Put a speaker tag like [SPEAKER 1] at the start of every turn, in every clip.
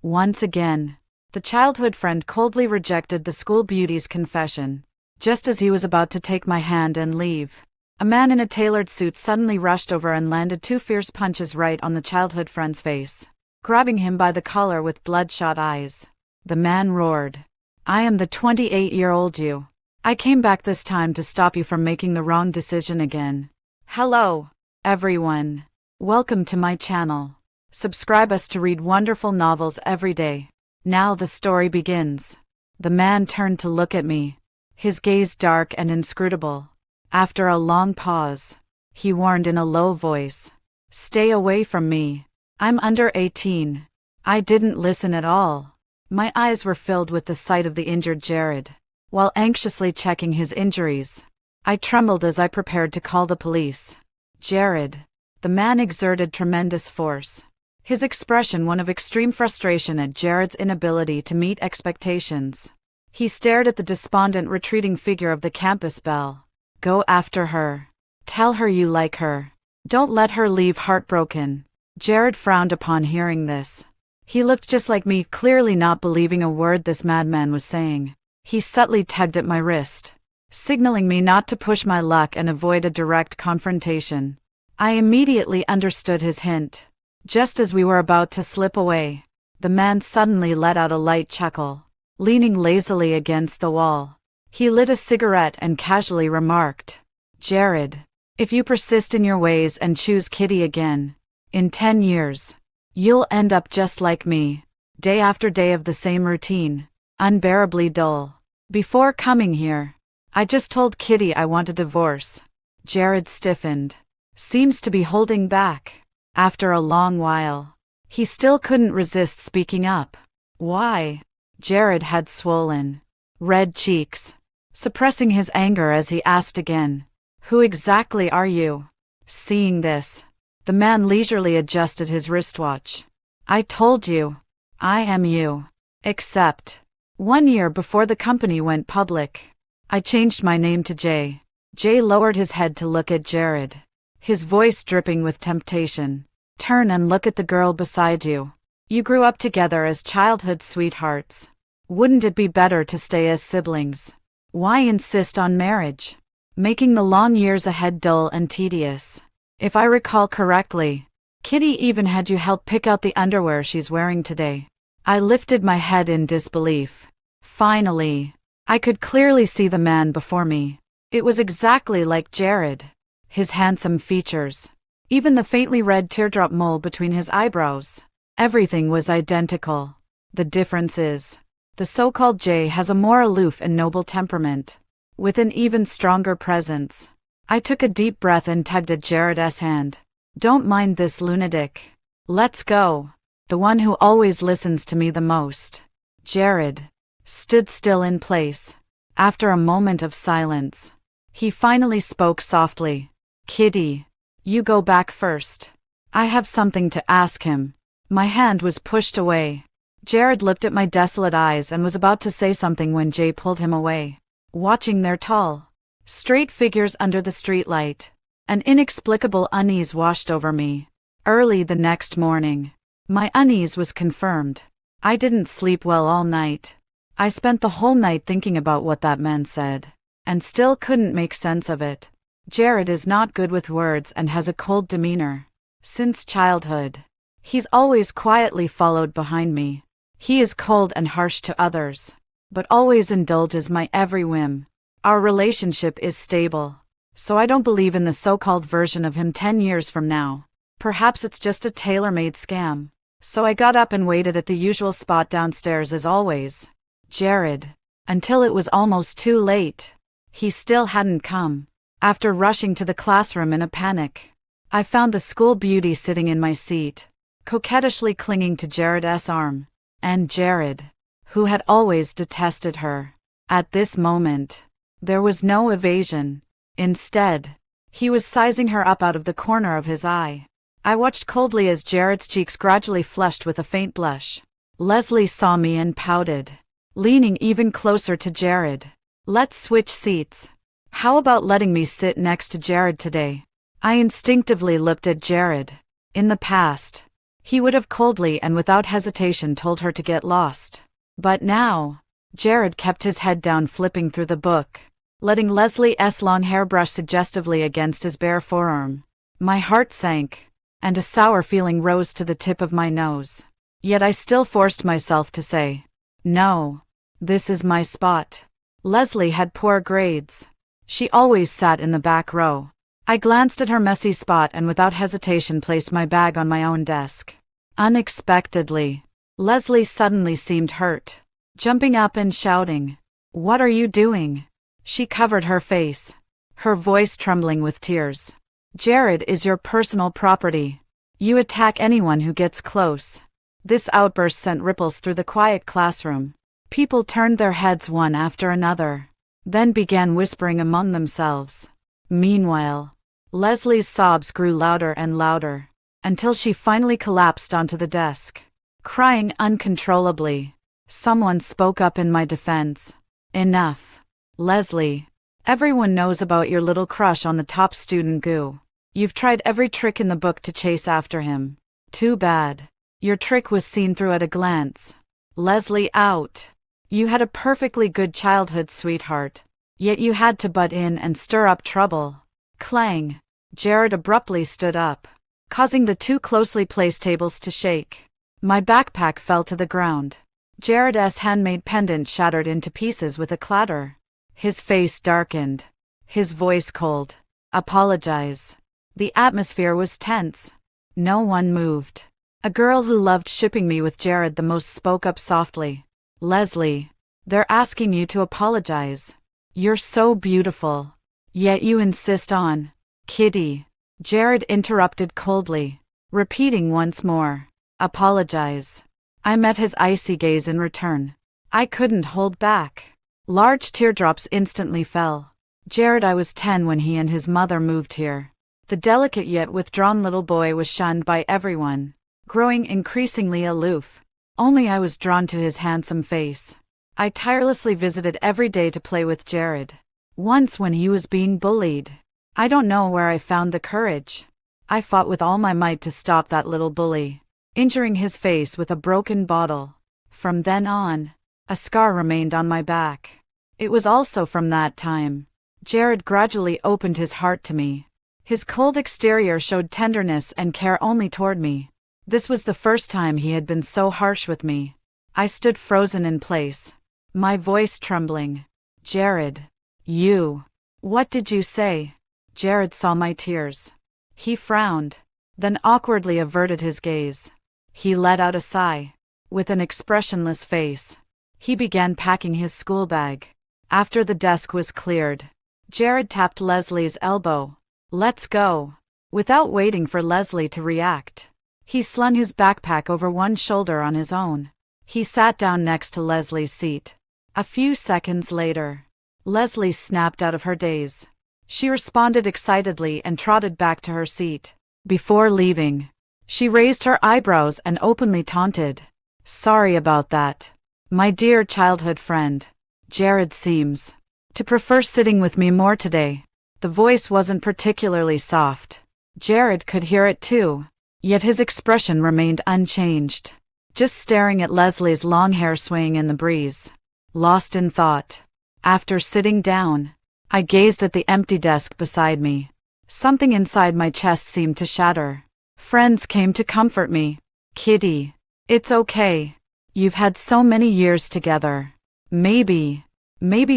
[SPEAKER 1] Once again, the childhood friend coldly rejected the school beauty's confession. Just as he was about to take my hand and leave, a man in a tailored suit suddenly rushed over and landed 2 fierce punches right on the childhood friend's face, grabbing him by the collar with bloodshot eyes. The man roared, "I am the 28-year-old you. I came back this time to stop you from making the wrong decision again." Hello, everyone. Welcome to my channel. Subscribe us to read wonderful novels every day. Now the story begins. The man turned to look at me, his gaze dark and inscrutable. After a long pause, he warned in a low voice, "Stay away from me. I'm under 18. I didn't listen at all. My eyes were filled with the sight of the injured Jared. While anxiously checking his injuries, I trembled as I prepared to call the police. Jared. The man exerted tremendous force, his expression one of extreme frustration at Jared's inability to meet expectations. He stared at the despondent retreating figure of the campus belle. "Go after her. Tell her you like her. Don't let her leave heartbroken." Jared frowned upon hearing this. He looked just like me, clearly not believing a word this madman was saying. He subtly tugged at my wrist, signaling me not to push my luck and avoid a direct confrontation. I immediately understood his hint. Just as we were about to slip away, the man suddenly let out a light chuckle, leaning lazily against the wall. He lit a cigarette and casually remarked, "Jared, if you persist in your ways and choose Kitty again, in 10 years, you'll end up just like me, day after day of the same routine, unbearably dull. Before coming here, I just told Kitty I want a divorce." Jared stiffened. Seems to be holding back. After a long while, he still couldn't resist speaking up. "Why?" Jared had swollen, red cheeks, suppressing his anger as he asked again, "Who exactly are you?" Seeing this, the man leisurely adjusted his wristwatch. "I told you, I am you. Except, 1 year before the company went public, I changed my name to Jay." Jay lowered his head to look at Jared, his voice dripping with temptation. "Turn and look at the girl beside you. You grew up together as childhood sweethearts. Wouldn't it be better to stay as siblings? Why insist on marriage, making the long years ahead dull and tedious? If I recall correctly, Kitty even had you help pick out the underwear she's wearing today." I lifted my head in disbelief. Finally, I could clearly see the man before me. It was exactly like Jared. His handsome features, even the faintly red teardrop mole between his eyebrows, everything was identical. The difference is, the so-called Jay has a more aloof and noble temperament, with an even stronger presence. I took a deep breath and tugged at Jared's hand. "Don't mind this lunatic. Let's go." The one who always listens to me the most. Jared stood still in place. After a moment of silence, he finally spoke softly. "Kitty, you go back first. I have something to ask him." My hand was pushed away. Jared looked at my desolate eyes and was about to say something when Jay pulled him away. Watching their tall, straight figures under the streetlight, an inexplicable unease washed over me. Early the next morning, my unease was confirmed. I didn't sleep well all night. I spent the whole night thinking about what that man said, and still couldn't make sense of it. Jared is not good with words and has a cold demeanor. Since childhood, he's always quietly followed behind me. He is cold and harsh to others, but always indulges my every whim. Our relationship is stable, so I don't believe in the so-called version of him 10 years from now. Perhaps it's just a tailor-made scam. So I got up and waited at the usual spot downstairs as always. Jared, until it was almost too late. He still hadn't come. After rushing to the classroom in a panic, I found the school beauty sitting in my seat, coquettishly clinging to Jared's arm. And Jared, who had always detested her. At this moment, there was no evasion. Instead, he was sizing her up out of the corner of his eye. I watched coldly as Jared's cheeks gradually flushed with a faint blush. Leslie saw me and pouted, leaning even closer to Jared. "Let's switch seats. How about letting me sit next to Jared today?" I instinctively looked at Jared. In the past, He would have coldly and without hesitation told her to get lost. But now, Jared kept his head down, flipping through the book, letting Leslie's long hair brush suggestively against his bare forearm. My heart sank, and a sour feeling rose to the tip of my nose. Yet I still forced myself to say, "No, this is my spot." Leslie had poor grades. She always sat in the back row. I glanced at her messy spot and without hesitation placed my bag on my own desk. Unexpectedly, Leslie suddenly seemed hurt, jumping up and shouting, "What are you doing?" She covered her face, her voice trembling with tears. "Jared is your personal property. You attack anyone who gets close." This outburst sent ripples through the quiet classroom. People turned their heads one after another, then began whispering among themselves. Meanwhile, Leslie's sobs grew louder and louder, until she finally collapsed onto the desk, crying uncontrollably. Someone spoke up in my defense. "Enough, Leslie. Everyone knows about your little crush on the top student Gu. You've tried every trick in the book to chase after him. Too bad. Your trick was seen through at a glance. Leslie out. You had a perfectly good childhood, sweetheart. Yet you had to butt in and stir up trouble." Clang. Jared abruptly stood up, causing the two closely placed tables to shake. My backpack fell to the ground. Jared's handmade pendant shattered into pieces with a clatter. His face darkened, his voice cold. "Apologize." The atmosphere was tense. No one moved. A girl who loved shipping me with Jared the most spoke up softly. "Leslie, they're asking you to apologize. You're so beautiful. Yet you insist on..." "Kitty," Jared interrupted coldly, repeating once more, "Apologize." I met his icy gaze in return. I couldn't hold back. Large teardrops instantly fell. Jared, I was 10 when he and his mother moved here. The delicate yet withdrawn little boy was shunned by everyone, growing increasingly aloof. Only I was drawn to his handsome face. I tirelessly visited every day to play with Jared. Once when he was being bullied, I don't know where I found the courage. I fought with all my might to stop that little bully, injuring his face with a broken bottle. From then on, a scar remained on my back. It was also from that time Jared gradually opened his heart to me. His cold exterior showed tenderness and care only toward me. This was the first time he had been so harsh with me. I stood frozen in place, my voice trembling. "Jared, you. What did you say?" Jared saw my tears. He frowned, then awkwardly averted his gaze. He let out a sigh. With an expressionless face, he began packing his school bag. After the desk was cleared, Jared tapped Leslie's elbow. "Let's go." Without waiting for Leslie to react, he slung his backpack over one shoulder on his own. He sat down next to Leslie's seat. A few seconds later, Leslie snapped out of her daze. She responded excitedly and trotted back to her seat. Before leaving, she raised her eyebrows and openly taunted. "Sorry about that. My dear childhood friend. Jared seems to prefer sitting with me more today." The voice wasn't particularly soft. Jared could hear it too, yet his expression remained unchanged, just staring at Leslie's long hair swaying in the breeze, lost in thought. After sitting down, I gazed at the empty desk beside me. Something inside my chest seemed to shatter. Friends came to comfort me. "Kitty, it's okay. You've had so many years together." Maybe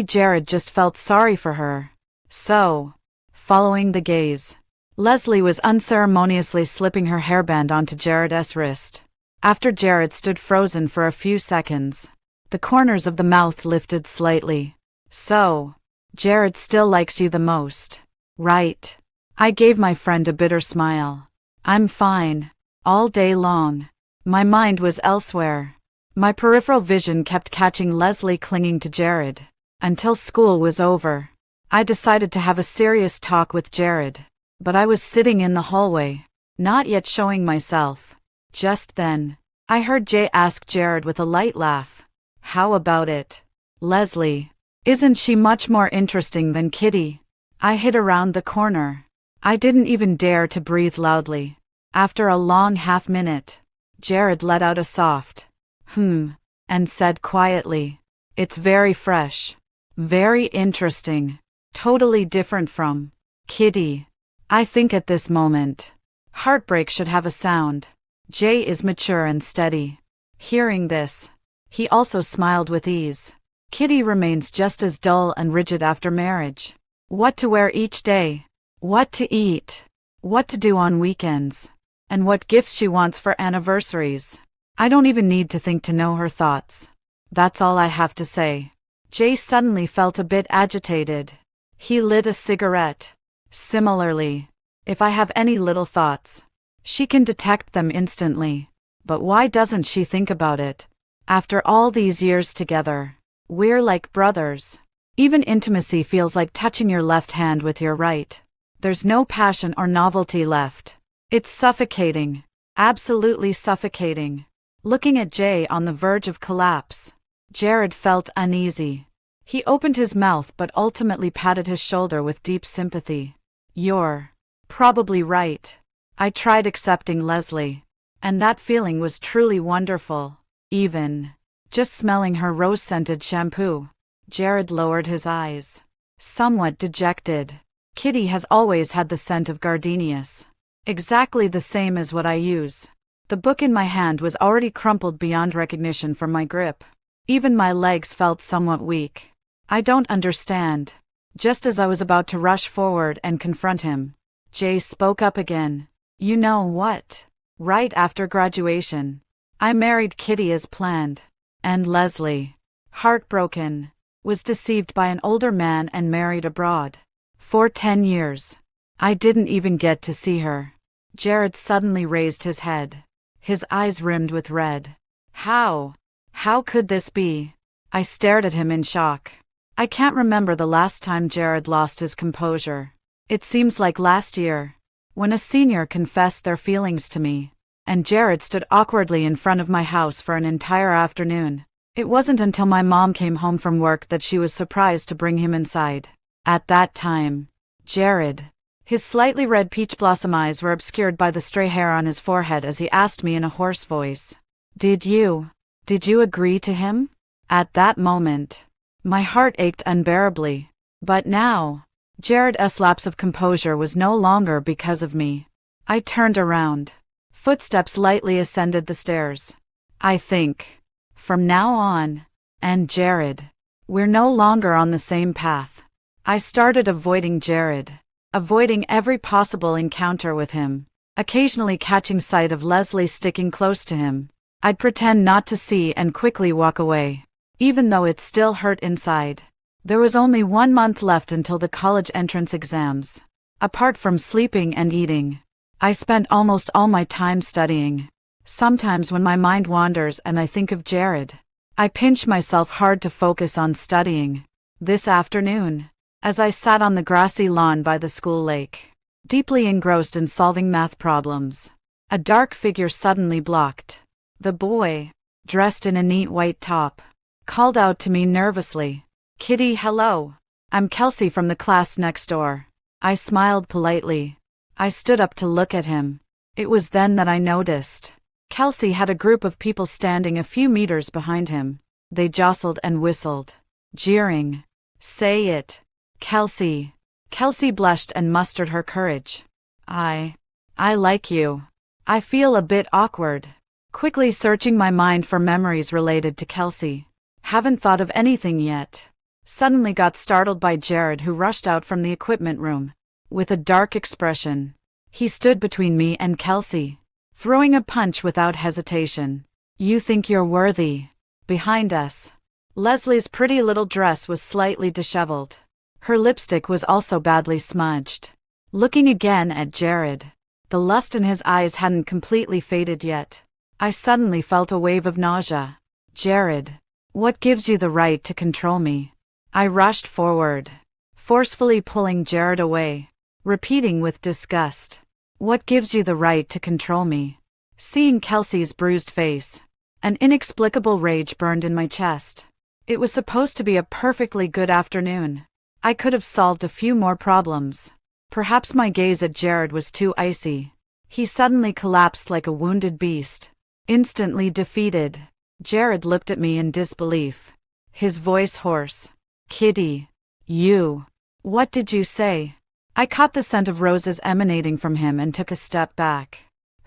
[SPEAKER 1] Jared just felt sorry for her. So, following the gaze, Leslie was unceremoniously slipping her hairband onto Jared's wrist. After Jared stood frozen for a few seconds, the corners of the mouth lifted slightly. "So, Jared still likes you the most, right?" I gave my friend a bitter smile. "I'm fine." All day long, my mind was elsewhere. My peripheral vision kept catching Leslie clinging to Jared. Until school was over, I decided to have a serious talk with Jared, but I was sitting in the hallway, not yet showing myself. Just then, I heard Jay ask Jared with a light laugh, "How about it, Leslie? Isn't she much more interesting than Kitty?" I hid around the corner. I didn't even dare to breathe loudly. After a long half-minute, Jared let out a soft, and said quietly, "It's very fresh. Very interesting. Totally different from Kitty. I think at this moment, heartbreak should have a sound. Jay is mature and steady." Hearing this, he also smiled with ease. Kitty remains just as dull and rigid after marriage. What to wear each day, what to eat, what to do on weekends, and what gifts she wants for anniversaries. I don't even need to think to know her thoughts. That's all I have to say. Jay suddenly felt a bit agitated. He lit a cigarette. Similarly, if I have any little thoughts, she can detect them instantly. But why doesn't she think about it? After all these years together, we're like brothers. Even intimacy feels like touching your left hand with your right. There's no passion or novelty left. It's suffocating. Absolutely suffocating. Looking at Jay on the verge of collapse, Jared felt uneasy. He opened his mouth but ultimately patted his shoulder with deep sympathy. "You're probably right. I tried accepting Leslie, and that feeling was truly wonderful. Even just smelling her rose-scented shampoo." Jared lowered his eyes, somewhat dejected. "Kitty has always had the scent of gardenias. Exactly the same as what I use." The book in my hand was already crumpled beyond recognition from my grip. Even my legs felt somewhat weak. "I don't understand." Just as I was about to rush forward and confront him, Jay spoke up again. "You know what? Right after graduation, I married Kitty as planned. And Leslie, heartbroken, was deceived by an older man and married abroad. For 10 years, I didn't even get to see her." Jared suddenly raised his head. His eyes rimmed with red. How? How could this be?" I stared at him in shock. I can't remember the last time Jared lost his composure. It seems like last year, when a senior confessed their feelings to me, and Jared stood awkwardly in front of my house for an entire afternoon. It wasn't until my mom came home from work that she was surprised to bring him inside. At that time, Jared, his slightly red peach blossom eyes were obscured by the stray hair on his forehead as he asked me in a hoarse voice, Did you agree to him?" At that moment, my heart ached unbearably. But now, Jared's lapse of composure was no longer because of me. I turned around. Footsteps lightly ascended the stairs. "I think, from now on, and Jared, we're no longer on the same path." I started avoiding Jared, avoiding every possible encounter with him, occasionally catching sight of Leslie sticking close to him. I'd pretend not to see and quickly walk away, even though it still hurt inside. There was only 1 month left until the college entrance exams. Apart from sleeping and eating, I spent almost all my time studying. Sometimes when my mind wanders and I think of Jared, I pinch myself hard to focus on studying. This afternoon, as I sat on the grassy lawn by the school lake, deeply engrossed in solving math problems, a dark figure suddenly blocked. The boy, dressed in a neat white top, called out to me nervously, "Kitty, hello. I'm Kelsey from the class next door." I smiled politely. I stood up to look at him. It was then that I noticed. Kelsey had a group of people standing a few meters behind him. They jostled and whistled, jeering. "Say it, Kelsey." Kelsey blushed and mustered her courage. I like you." I feel a bit awkward. Quickly searching my mind for memories related to Kelsey. Haven't thought of anything yet. Suddenly got startled by Jared, who rushed out from the equipment room. With a dark expression, he stood between me and Kelsey, throwing a punch without hesitation. "You think you're worthy." Behind us, Leslie's pretty little dress was slightly disheveled. Her lipstick was also badly smudged. Looking again at Jared, the lust in his eyes hadn't completely faded yet. I suddenly felt a wave of nausea. "Jared, what gives you the right to control me?" I rushed forward, forcefully pulling Jared away, repeating with disgust, "What gives you the right to control me?" Seeing Kelsey's bruised face, an inexplicable rage burned in my chest. It was supposed to be a perfectly good afternoon. I could have solved a few more problems. Perhaps my gaze at Jared was too icy. He suddenly collapsed like a wounded beast. Instantly defeated, Jared looked at me in disbelief. His voice hoarse. Kitty. You. What did you say? I caught the scent of roses emanating from him and took a step back.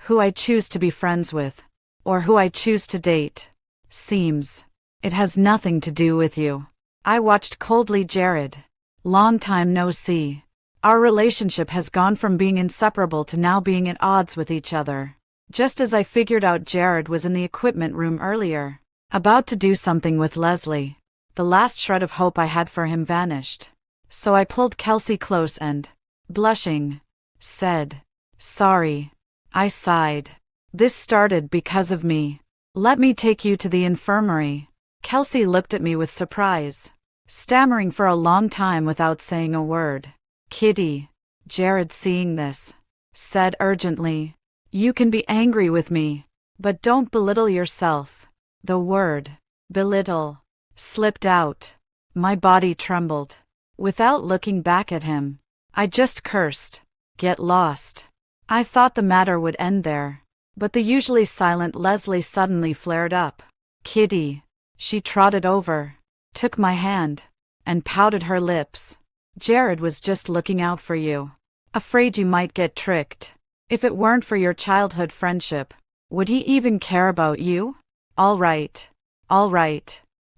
[SPEAKER 1] Who I choose to be friends with, or who I choose to date, seems. It has nothing to do with you. I watched coldly. Jared. Long time no see. Our relationship has gone from being inseparable to now being at odds with each other. Just as I figured out, Jared was in the equipment room earlier, about to do something with Leslie. The last shred of hope I had for him vanished. So I pulled Kelsey close and, blushing, said, "Sorry." I sighed. "This started because of me. Let me take you to the infirmary." Kelsey looked at me with surprise, stammering for a long time without saying a word. "Kitty." Jared, seeing this, said urgently, "You can be angry with me, but don't belittle yourself." The word, belittle, slipped out. My body trembled. Without looking back at him, I just cursed. Get lost. I thought the matter would end there, but the usually silent Leslie suddenly flared up. "Kitty." She trotted over, took my hand, and pouted her lips. "Jared was just looking out for you. Afraid you might get tricked. If it weren't for your childhood friendship, would he even care about you?" All right.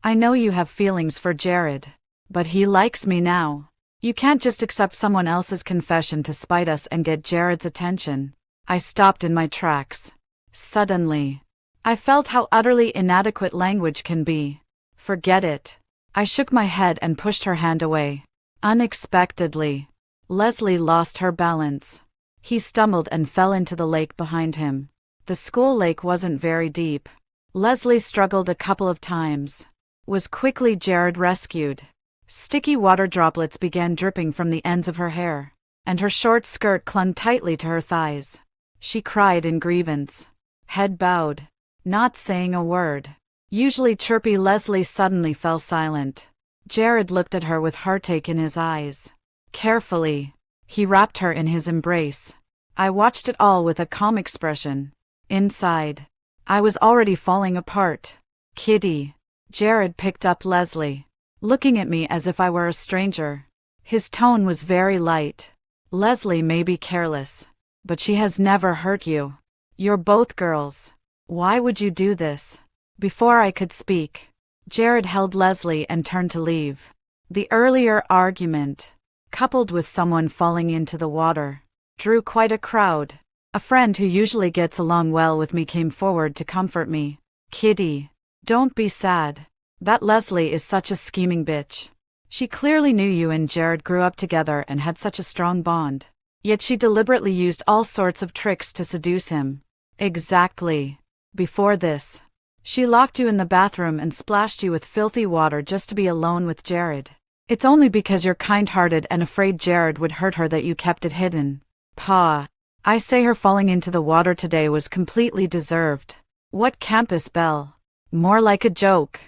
[SPEAKER 1] I know you have feelings for Jared, but he likes me now. You can't just accept someone else's confession to spite us and get Jared's attention." I stopped in my tracks. Suddenly, I felt how utterly inadequate language can be. "Forget it." I shook my head and pushed her hand away. Unexpectedly, Leslie lost her balance. He stumbled and fell into the lake behind him. The school lake wasn't very deep. Leslie struggled a couple of times. Was quickly Jared rescued. Sticky water droplets began dripping from the ends of her hair, and her short skirt clung tightly to her thighs. She cried in grievance, head bowed, not saying a word. Usually chirpy Leslie suddenly fell silent. Jared looked at her with heartache in his eyes. Carefully, he wrapped her in his embrace. I watched it all with a calm expression. Inside, I was already falling apart. "Kitty." Jared picked up Leslie, looking at me as if I were a stranger. His tone was very light. "Leslie may be careless, but she has never hurt you. You're both girls. Why would you do this?" Before I could speak, Jared held Leslie and turned to leave. The earlier argument, coupled with someone falling into the water, drew quite a crowd. A friend who usually gets along well with me came forward to comfort me. "Kitty, don't be sad. That Leslie is such a scheming bitch. She clearly knew you and Jared grew up together and had such a strong bond. Yet she deliberately used all sorts of tricks to seduce him." "Exactly. Before this, she locked you in the bathroom and splashed you with filthy water just to be alone with Jared. It's only because you're kind-hearted and afraid Jared would hurt her that you kept it hidden." "Pa, I say her falling into the water today was completely deserved. What campus belle? More like a joke."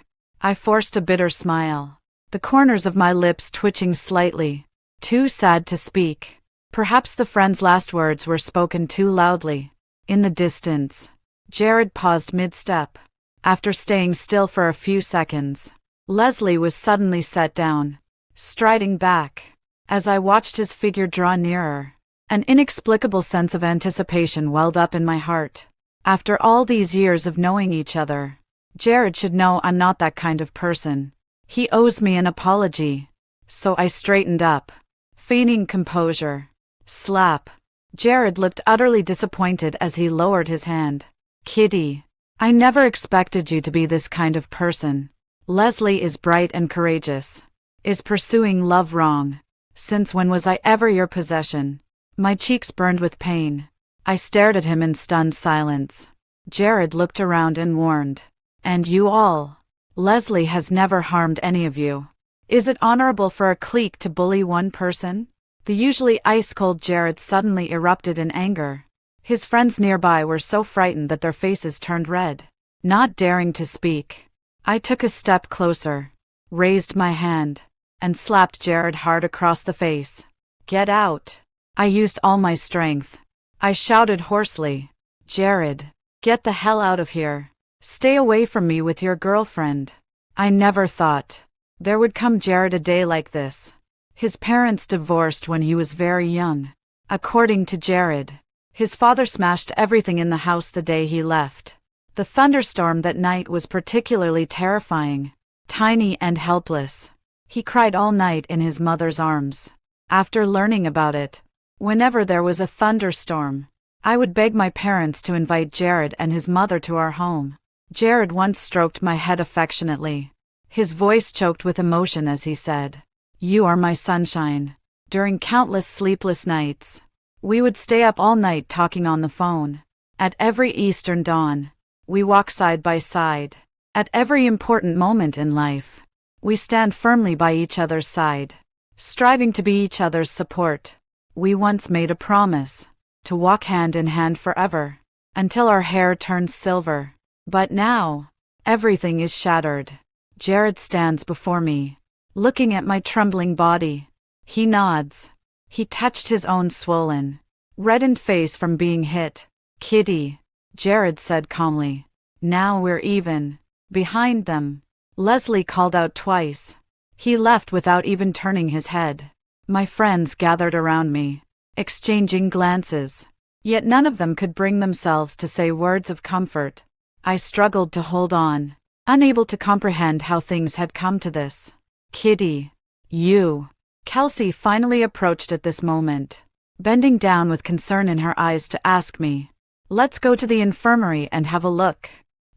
[SPEAKER 1] I forced a bitter smile, the corners of my lips twitching slightly. Too sad to speak. Perhaps the friend's last words were spoken too loudly. In the distance, Jared paused mid-step. After staying still for a few seconds, Leslie was suddenly set down, striding back. As I watched his figure draw nearer, an inexplicable sense of anticipation welled up in my heart. After all these years of knowing each other, Jared should know I'm not that kind of person. He owes me an apology. So I straightened up, feigning composure. Slap. Jared looked utterly disappointed as he lowered his hand. "Kitty, I never expected you to be this kind of person. Leslie is bright and courageous. Is pursuing love wrong? Since when was I ever your possession?" My cheeks burned with pain. I stared at him in stunned silence. Jared looked around and warned. "And you all? Leslie has never harmed any of you. Is it honorable for a clique to bully one person?" The usually ice-cold Jared suddenly erupted in anger. His friends nearby were so frightened that their faces turned red. Not daring to speak, I took a step closer, raised my hand, and slapped Jared hard across the face. "Get out." I used all my strength. I shouted hoarsely. "Jared." Get the hell out of here. Stay away from me with your girlfriend. I never thought there would come Jared a day like this. His parents divorced when he was very young. According to Jared, his father smashed everything in the house the day he left. The thunderstorm that night was particularly terrifying. Tiny and helpless, he cried all night in his mother's arms. After learning about it, whenever there was a thunderstorm, I would beg my parents to invite Jared and his mother to our home. Jared once stroked my head affectionately. His voice choked with emotion as he said, "You are my sunshine." During countless sleepless nights, we would stay up all night talking on the phone. At every Eastern dawn, we walk side by side. At every important moment in life, we stand firmly by each other's side, striving to be each other's support. We once made a promise to walk hand in hand forever, until our hair turns silver. But now, everything is shattered. Jared stands before me, looking at my trembling body. He nods. He touched his own swollen, reddened face from being hit. "Kitty," Jared said calmly. "Now we're even." Behind them, Leslie called out twice. He left without even turning his head. My friends gathered around me, exchanging glances. Yet none of them could bring themselves to say words of comfort. I struggled to hold on, unable to comprehend how things had come to this. "Kitty, you." Kelsey finally approached at this moment, bending down with concern in her eyes to ask me, "Let's go to the infirmary and have a look."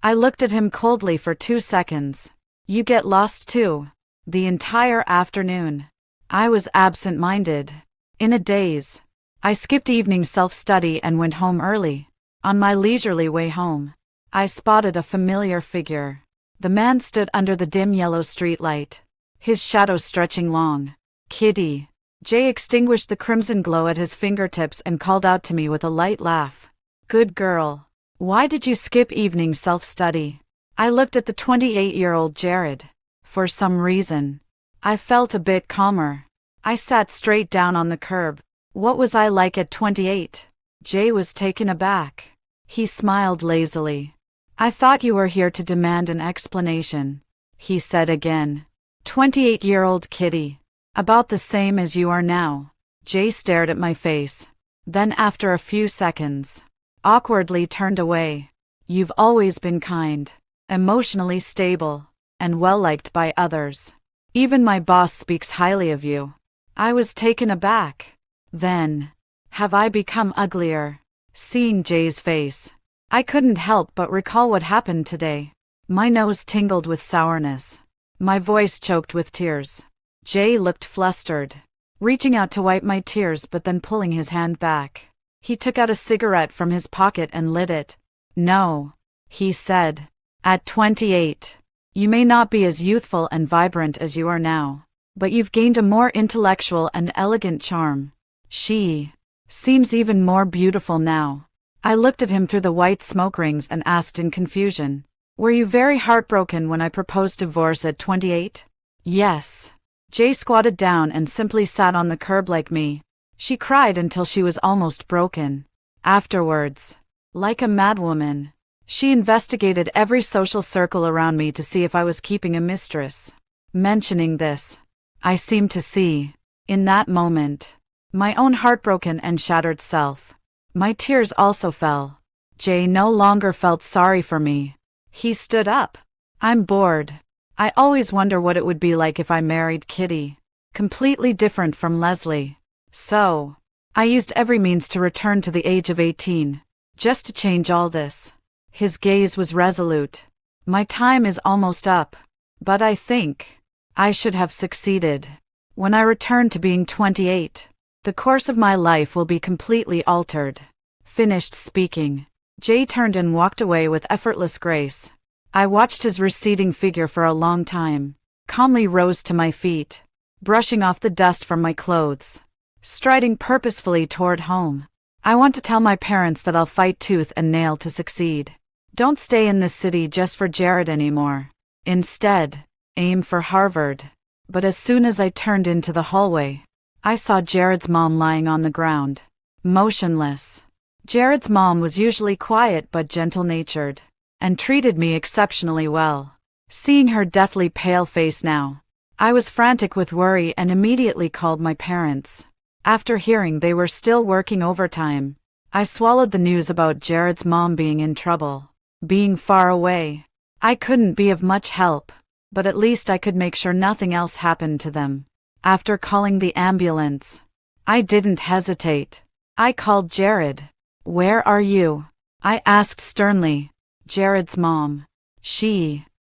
[SPEAKER 1] I looked at him coldly for 2 seconds. "You get lost too." The entire afternoon, I was absent-minded, in a daze. I skipped evening self-study and went home early. On my leisurely way home, I spotted a familiar figure. The man stood under the dim yellow streetlight, his shadow stretching long. "Kitty." Jay extinguished the crimson glow at his fingertips and called out to me with a light laugh. "Good girl. Why did you skip evening self-study?" I looked at the 28-year-old Jared. For some reason, I felt a bit calmer. I sat straight down on the curb. What was I like at 28? Jay was taken aback. He smiled lazily. "I thought you were here to demand an explanation," he said again. 28-year-old Kitty. About the same as you are now." Jay stared at my face. Then after a few seconds, awkwardly turned away. "You've always been kind, emotionally stable, and well-liked by others. Even my boss speaks highly of you." I was taken aback. Then, have I become uglier? Seeing Jay's face, I couldn't help but recall what happened today. My nose tingled with sourness. My voice choked with tears. Jay looked flustered, reaching out to wipe my tears but then pulling his hand back. He took out a cigarette from his pocket and lit it. "No," he said. "At 28, you may not be as youthful and vibrant as you are now, but you've gained a more intellectual and elegant charm. She seems even more beautiful now." I looked at him through the white smoke rings and asked in confusion, "Were you very heartbroken when I proposed divorce at 28? "Yes." Jay squatted down and simply sat on the curb like me. "She cried until she was almost broken. Afterwards, like a madwoman, she investigated every social circle around me to see if I was keeping a mistress." Mentioning this, I seemed to see, in that moment, my own heartbroken and shattered self. My tears also fell. Jay no longer felt sorry for me. He stood up. "I'm bored. I always wonder what it would be like if I married Kitty. Completely different from Leslie. So, I used every means to return to the age of 18, just to change all this." His gaze was resolute. "My time is almost up, but I think I should have succeeded. When I return to being 28, the course of my life will be completely altered." Finished speaking, Jay turned and walked away with effortless grace. I watched his receding figure for a long time, calmly rose to my feet, brushing off the dust from my clothes, striding purposefully toward home. I want to tell my parents that I'll fight tooth and nail to succeed. Don't stay in this city just for Jared anymore. Instead, aim for Harvard. But as soon as I turned into the hallway, I saw Jared's mom lying on the ground, motionless. Jared's mom was usually quiet but gentle-natured, and treated me exceptionally well. Seeing her deathly pale face now, I was frantic with worry and immediately called my parents. After hearing they were still working overtime, I swallowed the news about Jared's mom being in trouble. Being far away, I couldn't be of much help, but at least I could make sure nothing else happened to them. After calling the ambulance, I didn't hesitate. I called Jared. "Where are you?" I asked sternly. Jared's mom.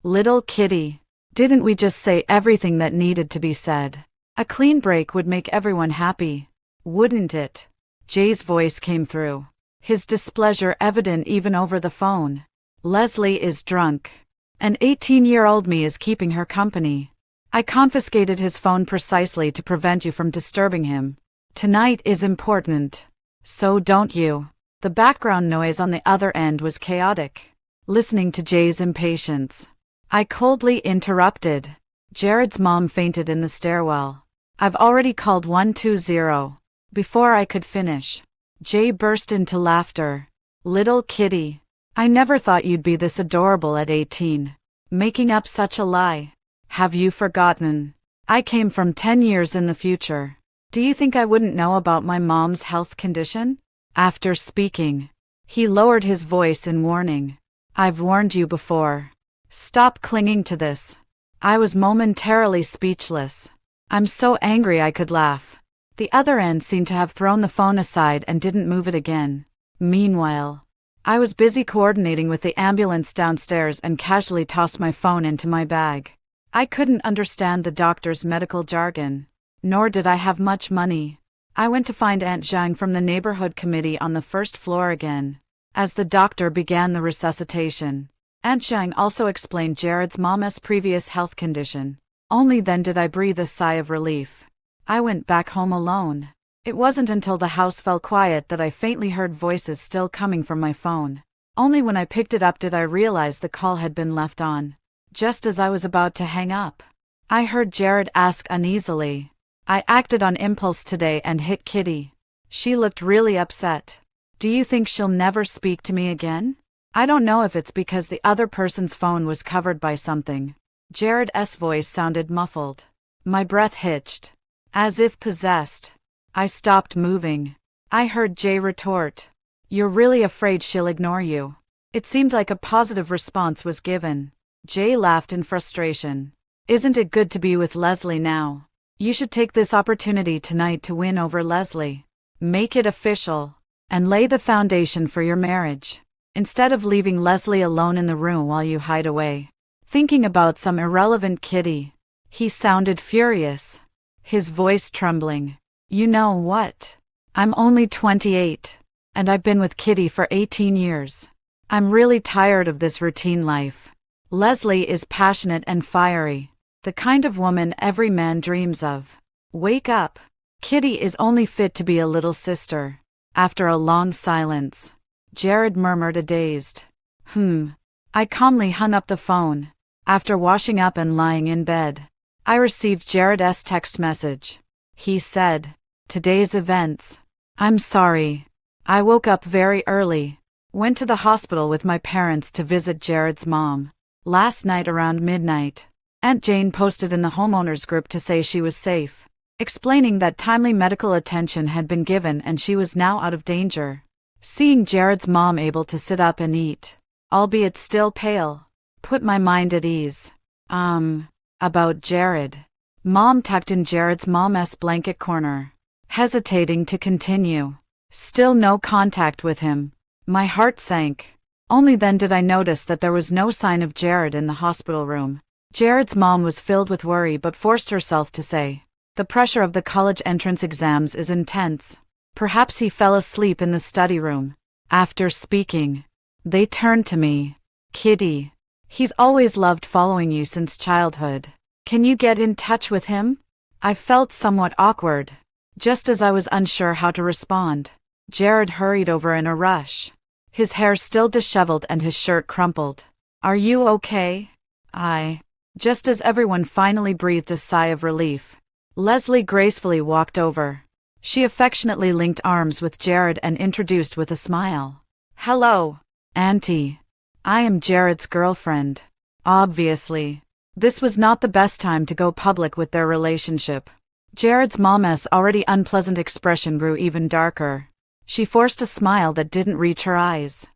[SPEAKER 1] Little kitty. Didn't we just say everything that needed to be said? A clean break would make everyone happy, wouldn't it? Jay's voice came through, his displeasure evident even over the phone. Leslie is drunk. An 18-year-old me is keeping her company. I confiscated his phone precisely to prevent you from disturbing him. Tonight is important. So don't you. The background noise on the other end was chaotic. Listening to Jay's impatience, I coldly interrupted. Jared's mom fainted in the stairwell. I've already called 120. Before I could finish, Jay burst into laughter. Little kitty. I never thought you'd be this adorable at 18. Making up such a lie. Have you forgotten? I came from 10 years in the future. Do you think I wouldn't know about my mom's health condition? After speaking, he lowered his voice in warning. I've warned you before. Stop clinging to this. I was momentarily speechless. I'm so angry I could laugh. The other end seemed to have thrown the phone aside and didn't move it again. Meanwhile, I was busy coordinating with the ambulance downstairs and casually tossed my phone into my bag. I couldn't understand the doctor's medical jargon, nor did I have much money. I went to find Aunt Zhang from the neighborhood committee on the first floor again. As the doctor began the resuscitation, Aunt Zhang also explained Jared's mom's previous health condition. Only then did I breathe a sigh of relief. I went back home alone. It wasn't until the house fell quiet that I faintly heard voices still coming from my phone. Only when I picked it up did I realize the call had been left on. Just as I was about to hang up, I heard Jared ask uneasily. I acted on impulse today and hit Kitty. She looked really upset. Do you think she'll never speak to me again? I don't know if it's because the other person's phone was covered by something. Jared's voice sounded muffled. My breath hitched. As if possessed, I stopped moving. I heard Jay retort. You're really afraid she'll ignore you? It seemed like a positive response was given. Jay laughed in frustration. Isn't it good to be with Leslie now? You should take this opportunity tonight to win over Leslie. Make it official, and lay the foundation for your marriage. Instead of leaving Leslie alone in the room while you hide away, thinking about some irrelevant kitty. He sounded furious, his voice trembling. You know what? I'm only 28, and I've been with Kitty for 18 years. I'm really tired of this routine life. Leslie is passionate and fiery, the kind of woman every man dreams of. Wake up. Kitty is only fit to be a little sister. After a long silence, Jared murmured a dazed, I calmly hung up the phone. After washing up and lying in bed, I received Jared's text message. He said, today's events. I'm sorry. I woke up very early, went to the hospital with my parents to visit Jared's mom. Last night around midnight, Aunt Jane posted in the homeowners group to say she was safe, explaining that timely medical attention had been given and she was now out of danger. Seeing Jared's mom able to sit up and eat, albeit still pale, put my mind at ease. About Jared. Mom tucked in Jared's mom's blanket corner, hesitating to continue. Still no contact with him. My heart sank. Only then did I notice that there was no sign of Jared in the hospital room. Jared's mom was filled with worry but forced herself to say, the pressure of the college entrance exams is intense. Perhaps he fell asleep in the study room. After speaking, they turned to me. Kitty. He's always loved following you since childhood. Can you get in touch with him? I felt somewhat awkward. Just as I was unsure how to respond, Jared hurried over in a rush. His hair still disheveled and his shirt crumpled. Are you okay? Just as everyone finally breathed a sigh of relief, Leslie gracefully walked over. She affectionately linked arms with Jared and introduced with a smile. "Hello, Auntie. I am Jared's girlfriend." Obviously, this was not the best time to go public with their relationship. Jared's mom's already unpleasant expression grew even darker. She forced a smile that didn't reach her eyes.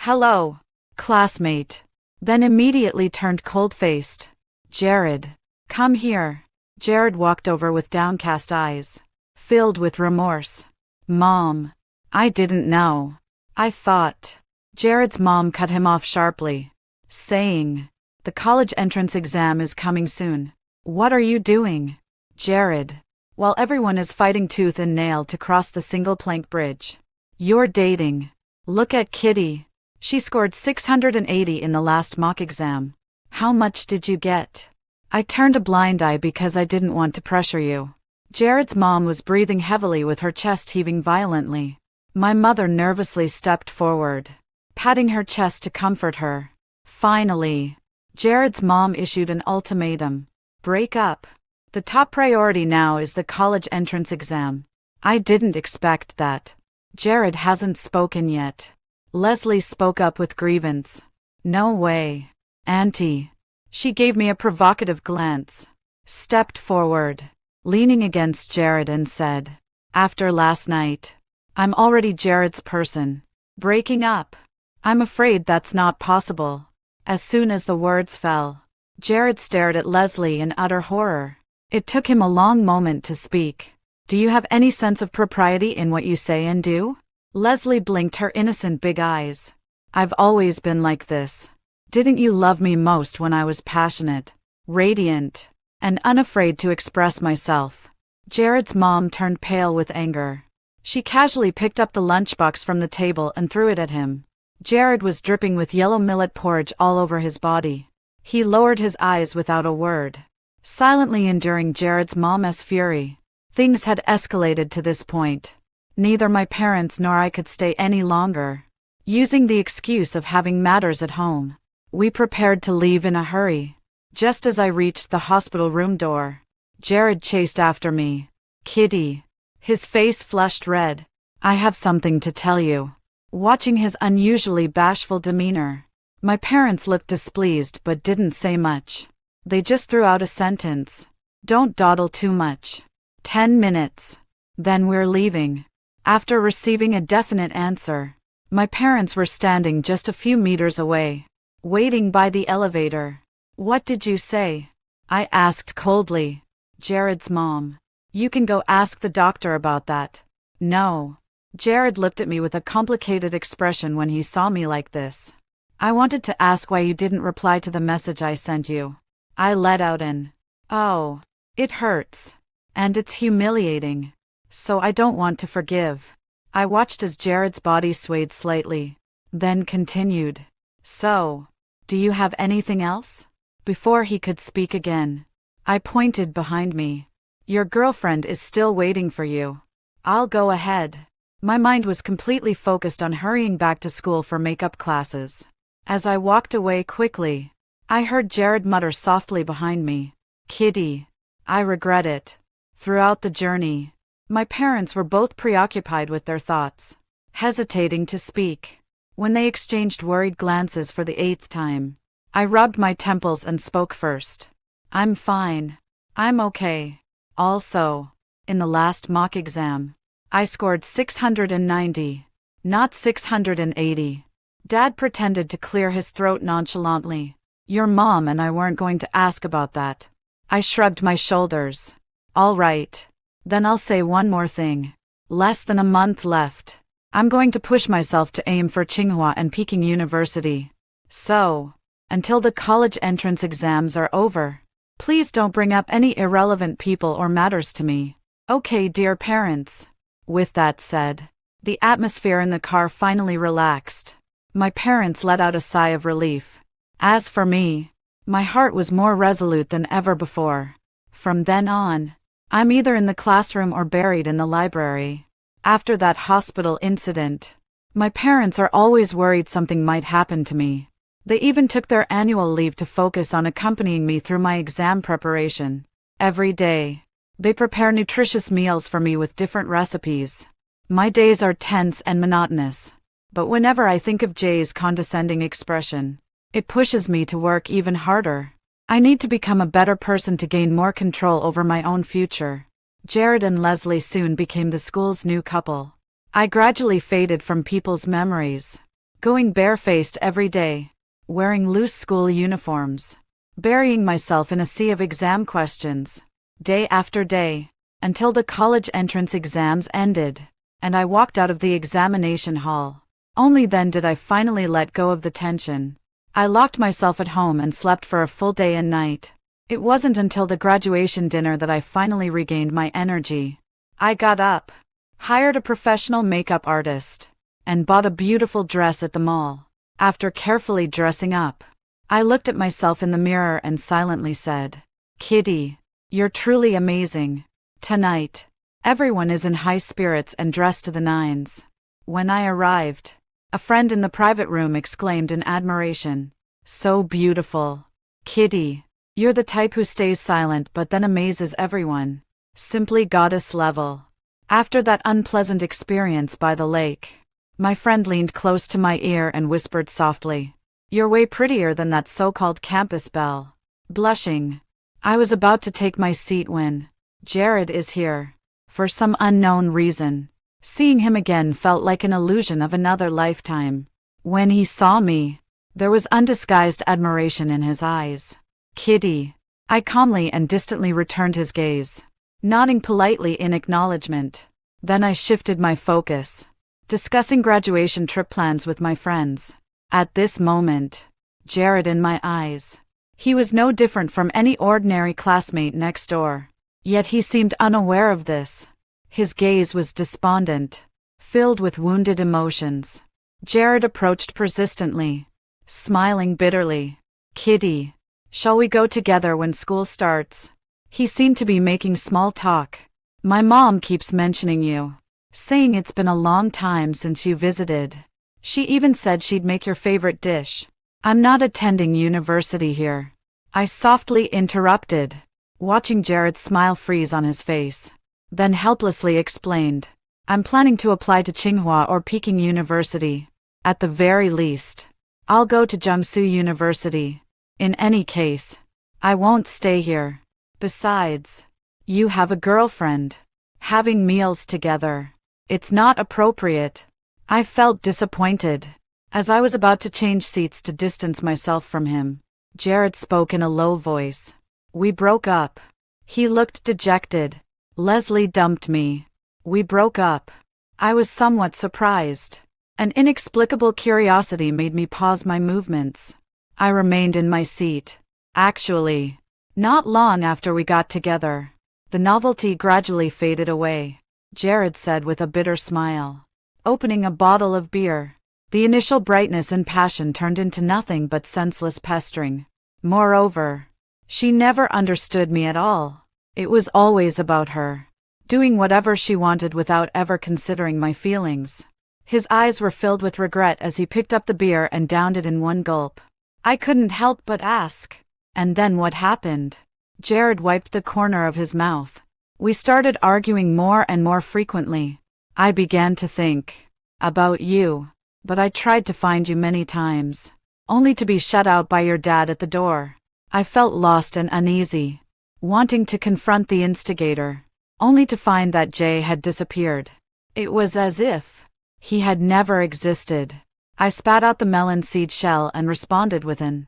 [SPEAKER 1] "Hello, classmate." Then immediately turned cold-faced. "Jared, come here." Jared walked over with downcast eyes, filled with remorse. "Mom, I didn't know. I thought." Jared's mom cut him off sharply, saying, "The college entrance exam is coming soon. What are you doing, Jared, while everyone is fighting tooth and nail to cross the single-plank bridge? You're dating. Look at Kitty. She scored 680 in the last mock exam. How much did you get?" I turned a blind eye because I didn't want to pressure you. Jared's mom was breathing heavily with her chest heaving violently. My mother nervously stepped forward, patting her chest to comfort her. Finally, Jared's mom issued an ultimatum. "Break up. The top priority now is the college entrance exam." I didn't expect that. Jared hasn't spoken yet. Leslie spoke up with grievance. "No way, Auntie." She gave me a provocative glance, stepped forward, leaning against Jared and said, "After last night, I'm already Jared's person. Breaking up? I'm afraid that's not possible." As soon as the words fell, Jared stared at Leslie in utter horror. It took him a long moment to speak. "Do you have any sense of propriety in what you say and do?" Leslie blinked her innocent big eyes. "I've always been like this. Didn't you love me most when I was passionate, radiant, and unafraid to express myself?" Jared's mom turned pale with anger. She casually picked up the lunchbox from the table and threw it at him. Jared was dripping with yellow millet porridge all over his body. He lowered his eyes without a word, silently enduring Jared's mom's fury. Things had escalated to this point. Neither my parents nor I could stay any longer. Using the excuse of having matters at home, we prepared to leave in a hurry. Just as I reached the hospital room door, Jared chased after me. "Kitty." His face flushed red. "I have something to tell you." Watching his unusually bashful demeanor, my parents looked displeased but didn't say much. They just threw out a sentence. "Don't dawdle too much. 10 minutes. Then we're leaving." After receiving a definite answer, my parents were standing just a few meters away, waiting by the elevator. "What did you say?" I asked coldly. Jared's mom. "You can go ask the doctor about that." "No." Jared looked at me with a complicated expression when he saw me like this. "I wanted to ask why you didn't reply to the message I sent you." I let out an, "Oh, it hurts. And it's humiliating. So I don't want to forgive." I watched as Jared's body swayed slightly, then continued. "So, do you have anything else?" Before he could speak again, I pointed behind me. "Your girlfriend is still waiting for you. I'll go ahead." My mind was completely focused on hurrying back to school for makeup classes. As I walked away quickly, I heard Jared mutter softly behind me, "Kitty, I regret it." Throughout the journey, my parents were both preoccupied with their thoughts, hesitating to speak. When they exchanged worried glances for the 8th time, I rubbed my temples and spoke first. "I'm fine. I'm okay." Also, in the last mock exam, I scored 690, not 680. Dad pretended to clear his throat nonchalantly. "Your mom and I weren't going to ask about that." I shrugged my shoulders. "All right. Then I'll say one more thing. Less than a month left. I'm going to push myself to aim for Tsinghua and Peking University. So, until the college entrance exams are over, please don't bring up any irrelevant people or matters to me. Okay, dear parents." With that said, the atmosphere in the car finally relaxed. My parents let out a sigh of relief. As for me, my heart was more resolute than ever before. From then on, I'm either in the classroom or buried in the library. After that hospital incident, my parents are always worried something might happen to me. They even took their annual leave to focus on accompanying me through my exam preparation. Every day, They prepare nutritious meals for me with different recipes. My days are tense and monotonous. But whenever I think of Jay's condescending expression, it pushes me to work even harder. I need to become a better person to gain more control over my own future. Jared and Leslie soon became the school's new couple. I gradually faded from people's memories, going barefaced every day, wearing loose school uniforms, burying myself in a sea of exam questions, day after day, until the college entrance exams ended, and I walked out of the examination hall. Only then did I finally let go of the tension. I locked myself at home and slept for a full day and night. It wasn't until the graduation dinner that I finally regained my energy. I got up, hired a professional makeup artist, and bought a beautiful dress at the mall. After carefully dressing up, I looked at myself in the mirror and silently said, "Kitty, you're truly amazing. Tonight, everyone is in high spirits and dressed to the nines." When I arrived, a friend in the private room exclaimed in admiration, "So beautiful. Kitty, you're the type who stays silent but then amazes everyone. Simply goddess level." After that unpleasant experience by the lake, my friend leaned close to my ear and whispered softly, "You're way prettier than that so-called campus belle." Blushing, I was about to take my seat when Jared is here. For some unknown reason, seeing him again felt like an illusion of another lifetime. When he saw me, there was undisguised admiration in his eyes. "Kitty," I calmly and distantly returned his gaze, nodding politely in acknowledgement. Then I shifted my focus, discussing graduation trip plans with my friends. At this moment, Jared in my eyes. He was no different from any ordinary classmate next door. Yet he seemed unaware of this. His gaze was despondent, filled with wounded emotions. Jared approached persistently, smiling bitterly. "Kitty, shall we go together when school starts?" He seemed to be making small talk. "My mom keeps mentioning you, saying it's been a long time since you visited. She even said she'd make your favorite dish." "I'm not attending university here," I softly interrupted, watching Jared's smile freeze on his face. Then helplessly explained, "I'm planning to apply to Tsinghua or Peking University. At the very least, I'll go to Jiangsu University. In any case, I won't stay here. Besides, you have a girlfriend. Having meals together, it's not appropriate." I felt disappointed. As I was about to change seats to distance myself from him, Jared spoke in a low voice. "We broke up." He looked dejected. "Leslie dumped me. We broke up." I was somewhat surprised. An inexplicable curiosity made me pause my movements. I remained in my seat. Actually, not long after we got together, the novelty gradually faded away, Jared said with a bitter smile, opening a bottle of beer. The initial brightness and passion turned into nothing but senseless pestering. Moreover, she never understood me at all. It was always about her, doing whatever she wanted without ever considering my feelings. His eyes were filled with regret as he picked up the beer and downed it in one gulp. I couldn't help but ask, "And then what happened?" Jared wiped the corner of his mouth. "We started arguing more and more frequently. I began to think about you, but I tried to find you many times, only to be shut out by your dad at the door. I felt lost and uneasy, wanting to confront the instigator, only to find that Jay had disappeared. It was as if he had never existed." I spat out the melon seed shell and responded with an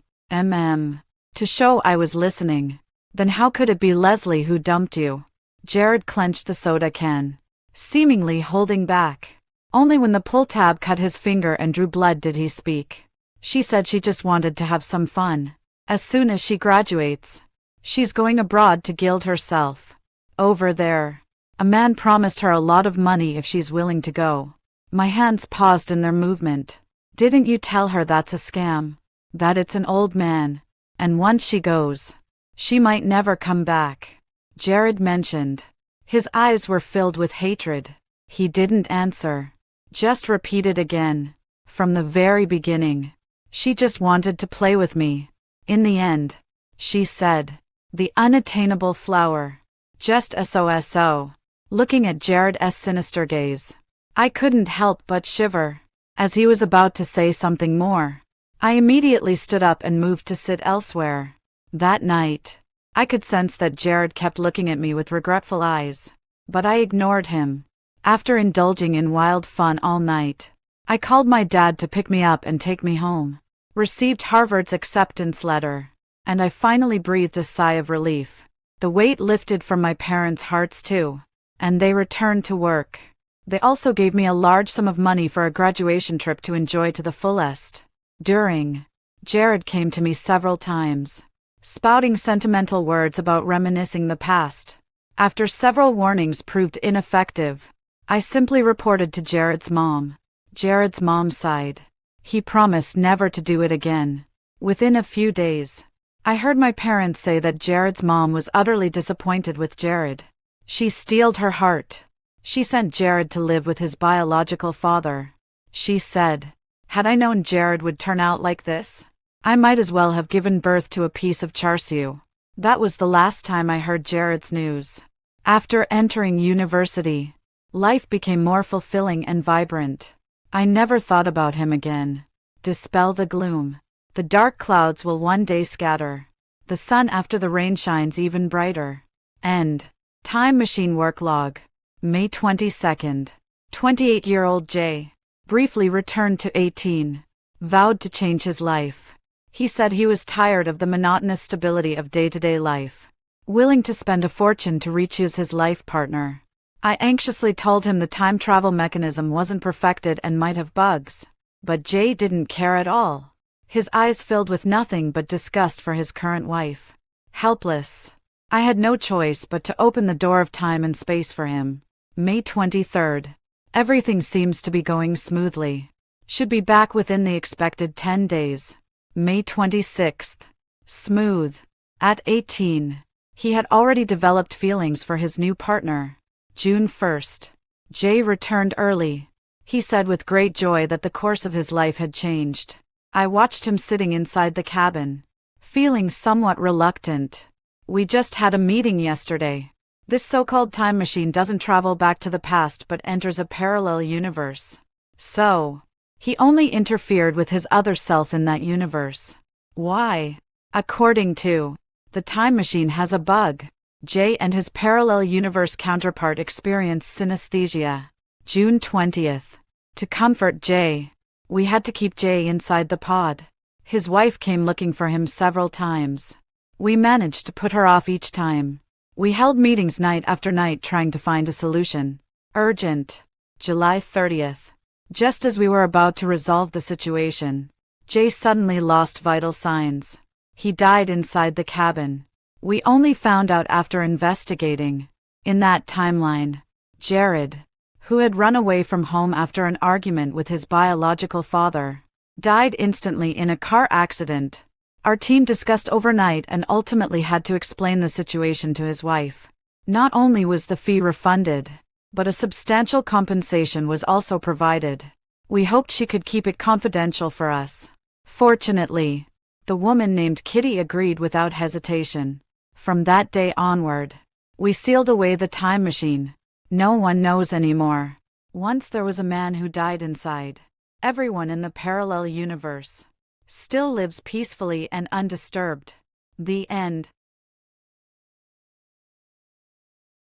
[SPEAKER 1] to show I was listening. "Then how could it be Leslie who dumped you?" Jared clenched the soda can, seemingly holding back. Only when the pull tab cut his finger and drew blood did he speak. "She said she just wanted to have some fun. As soon as she graduates, she's going abroad to gild herself. Over there, a man promised her a lot of money if she's willing to go." My hands paused in their movement. "Didn't you tell her that's a scam? That it's an old man, and once she goes, she might never come back?" Jared mentioned. His eyes were filled with hatred. He didn't answer, just repeated again. "From the very beginning, she just wanted to play with me. In the end, she said, the unattainable flower." Just SOSO. Looking at Jared's sinister gaze, I couldn't help but shiver. As he was about to say something more, I immediately stood up and moved to sit elsewhere. That night, I could sense that Jared kept looking at me with regretful eyes, but I ignored him. After indulging in wild fun all night, I called my dad to pick me up and take me home. Received Harvard's acceptance letter, and I finally breathed a sigh of relief. The weight lifted from my parents' hearts too, and they returned to work. They also gave me a large sum of money for a graduation trip to enjoy to the fullest. Jared came to me several times, spouting sentimental words about reminiscing the past. After several warnings proved ineffective, I simply reported to Jared's mom. Jared's mom sighed. He promised never to do it again. Within a few days, I heard my parents say that Jared's mom was utterly disappointed with Jared. She steeled her heart. She sent Jared to live with his biological father. She said, "Had I known Jared would turn out like this, I might as well have given birth to a piece of char siu." That was the last time I heard Jared's news. After entering university, life became more fulfilling and vibrant. I never thought about him again. Dispel the gloom. The dark clouds will one day scatter. The sun after the rain shines even brighter. End. Time Machine Work Log. May 22nd. 28-year-old Jay briefly returned to 18. Vowed to change his life. He said he was tired of the monotonous stability of day-to-day life. Willing to spend a fortune to re-choose his life partner. I anxiously told him the time travel mechanism wasn't perfected and might have bugs. But Jay didn't care at all. His eyes filled with nothing but disgust for his current wife. Helpless, I had no choice but to open the door of time and space for him. May 23rd. Everything seems to be going smoothly. Should be back within the expected 10 days. May 26th. Smooth. At 18, he had already developed feelings for his new partner. June 1st. Jay returned early. He said with great joy that the course of his life had changed. I watched him sitting inside the cabin, feeling somewhat reluctant. "We just had a meeting yesterday. This so-called time machine doesn't travel back to the past but enters a parallel universe. So, he only interfered with his other self in that universe. Why? According to the time machine has a bug. Jay and his parallel universe counterpart experience synesthesia." June 20th. To comfort Jay, we had to keep Jay inside the pod. His wife came looking for him several times. We managed to put her off each time. We held meetings night after night trying to find a solution. Urgent. July 30th. Just as we were about to resolve the situation, Jay suddenly lost vital signs. He died inside the cabin. We only found out after investigating. In that timeline, Jared, who had run away from home after an argument with his biological father, died instantly in a car accident. Our team discussed overnight and ultimately had to explain the situation to his wife. Not only was the fee refunded, but a substantial compensation was also provided. We hoped she could keep it confidential for us. Fortunately, the woman named Kitty agreed without hesitation. From that day onward, we sealed away the time machine. No one knows anymore. Once there was a man who died inside. Everyone in the parallel universe still lives peacefully and undisturbed. The end.